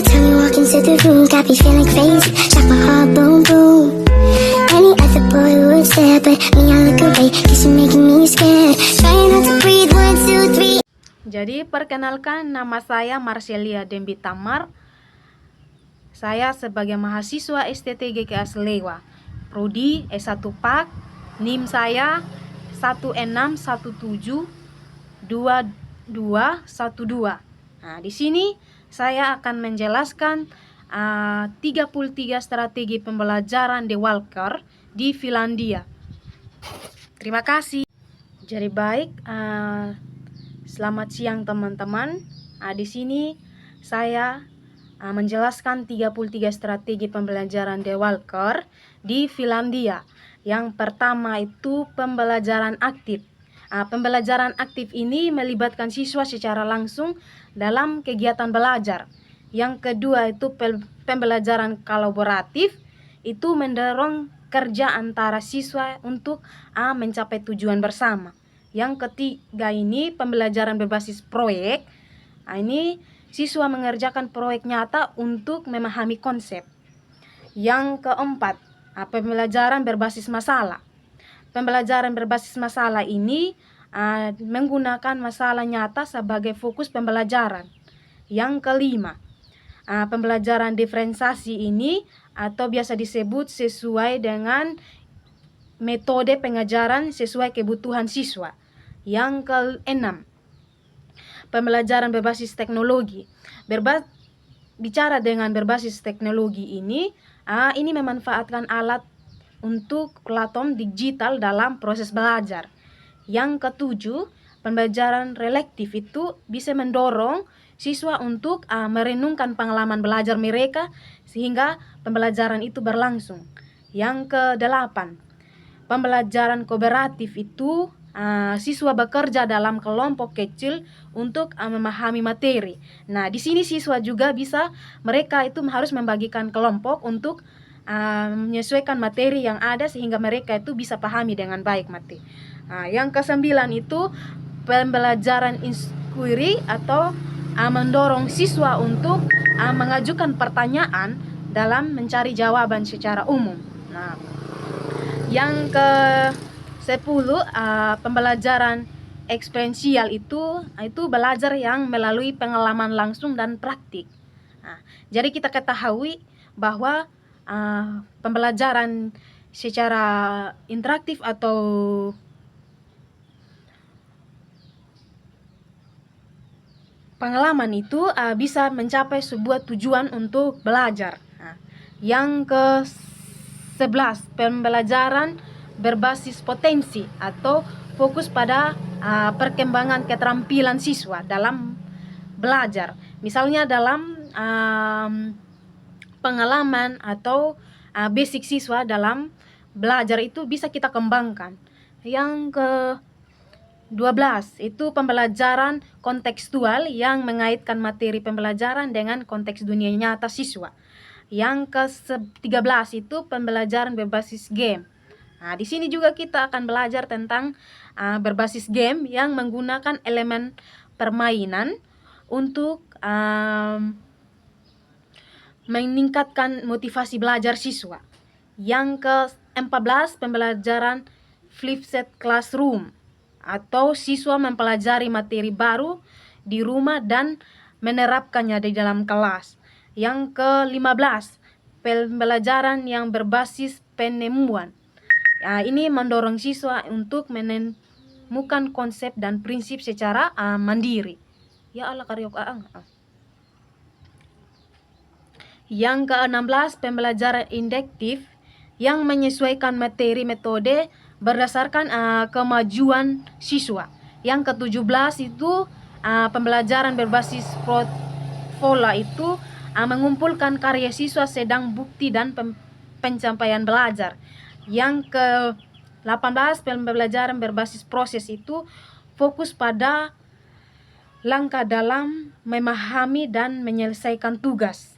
time you walk into the room, got me feeling crazy, shot my heart boom boom. Any other boy would stare, but me I look away, cause you're making me scared. Trying not to breathe, 1, 2, 3. Jadi perkenalkan, nama saya Marcelia Dembi Tamar. Saya sebagai mahasiswa STT GKS Lewa, Prodi S1 PAK, NIM saya 16172212. Nah, di sini saya akan menjelaskan 33 strategi pembelajaran De Walker di Finlandia. Terima kasih. Jadi baik, selamat siang teman-teman. Di sini saya menjelaskan 33 strategi pembelajaran De Walker di Finlandia. Yang pertama itu pembelajaran aktif. Pembelajaran aktif ini melibatkan siswa secara langsung dalam kegiatan belajar. Yang kedua itu pembelajaran kolaboratif, itu mendorong kerja antara siswa untuk mencapai tujuan bersama. Yang ketiga ini pembelajaran berbasis proyek. Ini siswa mengerjakan proyek nyata untuk memahami konsep. Yang keempat, pembelajaran berbasis masalah. Pembelajaran berbasis masalah ini menggunakan masalah nyata sebagai fokus pembelajaran. Yang kelima, pembelajaran diferensiasi ini atau biasa disebut sesuai dengan metode pengajaran sesuai kebutuhan siswa. Yang keenam, pembelajaran berbasis teknologi. Bicara dengan berbasis teknologi ini memanfaatkan alat untuk platform digital dalam proses belajar. Yang ketujuh, pembelajaran relektif itu bisa mendorong siswa untuk merenungkan pengalaman belajar mereka sehingga pembelajaran itu berlangsung. Yang kedelapan, pembelajaran kooperatif itu siswa bekerja dalam kelompok kecil untuk memahami materi. Nah, di sini siswa juga mereka itu harus membagikan kelompok untuk menyesuaikan materi yang ada sehingga mereka itu bisa pahami dengan baik materi. Yang kesembilan itu pembelajaran inquiry atau mendorong siswa untuk mengajukan pertanyaan dalam mencari jawaban secara umum. Nah, yang ke-10 pembelajaran eksperiensial itu belajar yang melalui pengalaman langsung dan praktik. Jadi kita ketahui bahwa pembelajaran secara interaktif atau pengalaman itu bisa mencapai sebuah tujuan untuk belajar. Yang ke-11 pembelajaran berbasis potensi atau fokus pada perkembangan keterampilan siswa dalam belajar. Misalnya dalam pengalaman atau basic siswa dalam belajar itu bisa kita kembangkan. Yang ke-12 itu pembelajaran kontekstual yang mengaitkan materi pembelajaran dengan konteks dunia nyata siswa. Yang ke-13 itu pembelajaran berbasis game. Di sini juga kita akan belajar tentang berbasis game yang menggunakan elemen permainan untuk meningkatkan motivasi belajar siswa. Yang ke-14 pembelajaran flipped classroom atau siswa mempelajari materi baru di rumah dan menerapkannya di dalam kelas. Yang ke-15 pembelajaran yang berbasis penemuan. Ini mendorong siswa untuk menemukan konsep dan prinsip secara mandiri. Ya Allah karyok Yang ke-16 pembelajaran induktif yang menyesuaikan materi metode berdasarkan kemajuan siswa. Yang ke-17 itu pembelajaran berbasis portfolio itu mengumpulkan karya siswa sedang bukti dan pencapaian belajar. Yang ke-18 pembelajaran berbasis proses itu fokus pada langkah dalam memahami dan menyelesaikan tugas.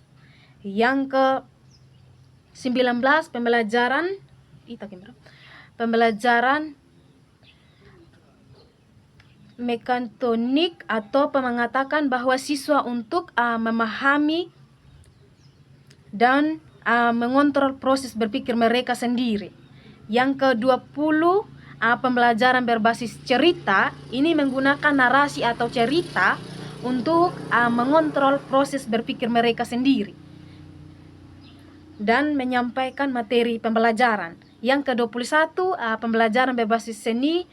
Yang ke-19 pembelajaran mekatronik atau mengatakan bahwa siswa untuk memahami dan mengontrol proses berpikir mereka sendiri. Yang ke-20, pembelajaran berbasis cerita. Ini menggunakan narasi atau cerita untuk mengontrol proses berpikir mereka sendiri dan menyampaikan materi pembelajaran. Yang ke-21, pembelajaran berbasis seni,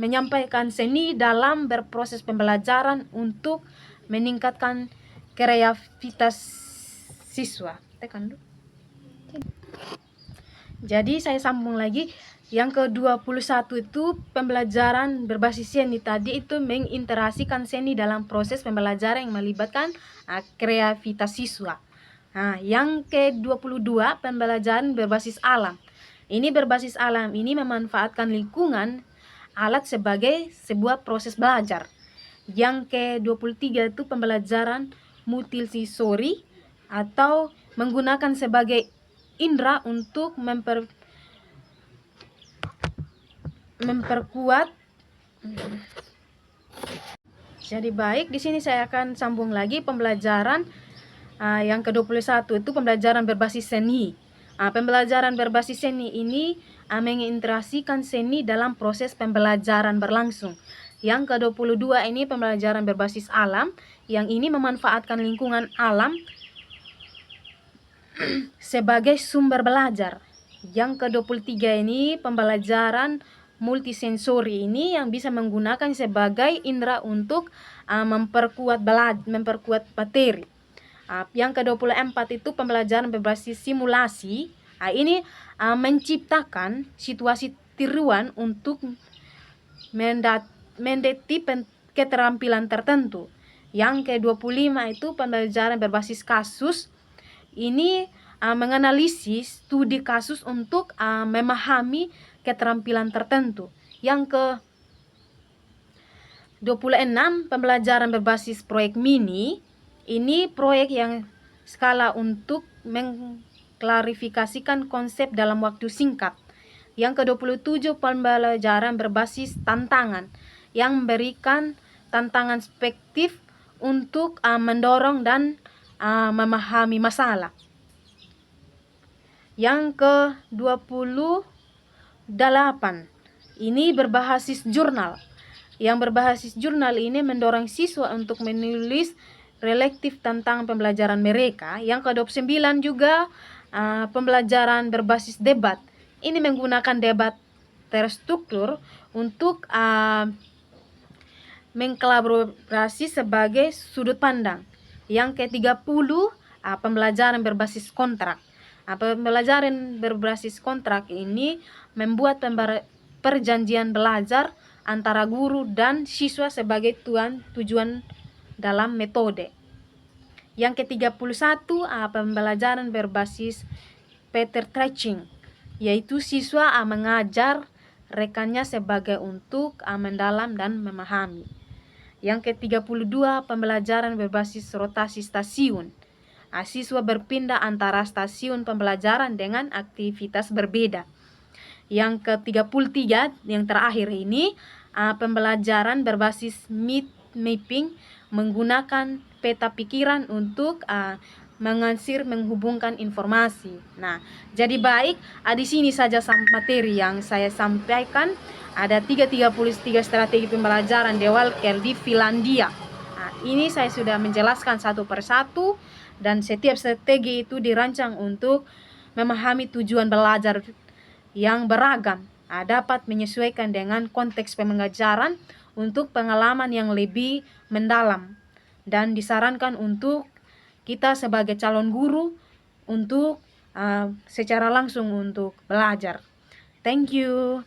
menyampaikan seni dalam berproses pembelajaran untuk meningkatkan kreativitas siswa. Tekan dulu. Jadi saya sambung lagi. Yang ke-21 itu pembelajaran berbasis seni tadi itu menginterasikan seni dalam proses pembelajaran yang melibatkan kreativitas siswa. Nah, yang ke-22 pembelajaran berbasis alam. Ini berbasis alam ini memanfaatkan lingkungan alat sebagai sebuah proses belajar. Yang ke-23 itu pembelajaran multisensori atau menggunakan sebagai indera untuk memperkuat. Jadi baik, di sini saya akan sambung lagi pembelajaran yang ke-21 itu pembelajaran berbasis seni. Pembelajaran berbasis seni ini mengintegrasikan seni dalam proses pembelajaran berlangsung. Yang ke-22 ini pembelajaran berbasis alam, yang ini memanfaatkan lingkungan alam sebagai sumber belajar. Yang ke-23 ini pembelajaran multisensori ini yang bisa menggunakan sebagai indera untuk memperkuat materi. Yang ke-24 itu pembelajaran berbasis simulasi. Ini menciptakan situasi tiruan untuk mendeteksi keterampilan tertentu. Yang ke-25 itu pembelajaran berbasis kasus. Ini menganalisis studi kasus untuk memahami keterampilan tertentu. Yang ke-26 pembelajaran berbasis proyek mini. Ini proyek yang skala untuk mengklarifikasikan konsep dalam waktu singkat. Yang ke-27 pembelajaran berbasis tantangan yang memberikan tantangan perspektif untuk mendorong dan memahami masalah. Yang ke-28 ini berbasis jurnal. Yang berbasis jurnal ini mendorong siswa untuk menulis reflektif tentang pembelajaran mereka. Yang ke-29 juga pembelajaran berbasis debat. Ini menggunakan debat terstruktur untuk mengkolaborasi sebagai sudut pandang. Yang ke-30 pembelajaran berbasis kontrak. Pembelajaran berbasis kontrak ini membuat perjanjian belajar antara guru dan siswa sebagai tujuan dalam metode. Yang ke-31 pembelajaran berbasis pattern tracing, yaitu siswa mengajar rekannya sebagai untuk mendalam dan memahami. Yang ke-32 pembelajaran berbasis rotasi stasiun. Siswa berpindah antara stasiun pembelajaran dengan aktivitas berbeda. Yang ke-33 yang terakhir ini pembelajaran berbasis mapping menggunakan peta pikiran untuk menghubungkan informasi. Nah, jadi baik, di sini saja materi yang saya sampaikan. Ada 33 strategi pembelajaran di Walker di Finlandia. Nah, ini saya sudah menjelaskan satu persatu dan setiap strategi itu dirancang untuk memahami tujuan belajar yang beragam. Dapat menyesuaikan dengan konteks pembelajaran untuk pengalaman yang lebih mendalam dan disarankan untuk kita sebagai calon guru untuk secara langsung untuk belajar. Thank you.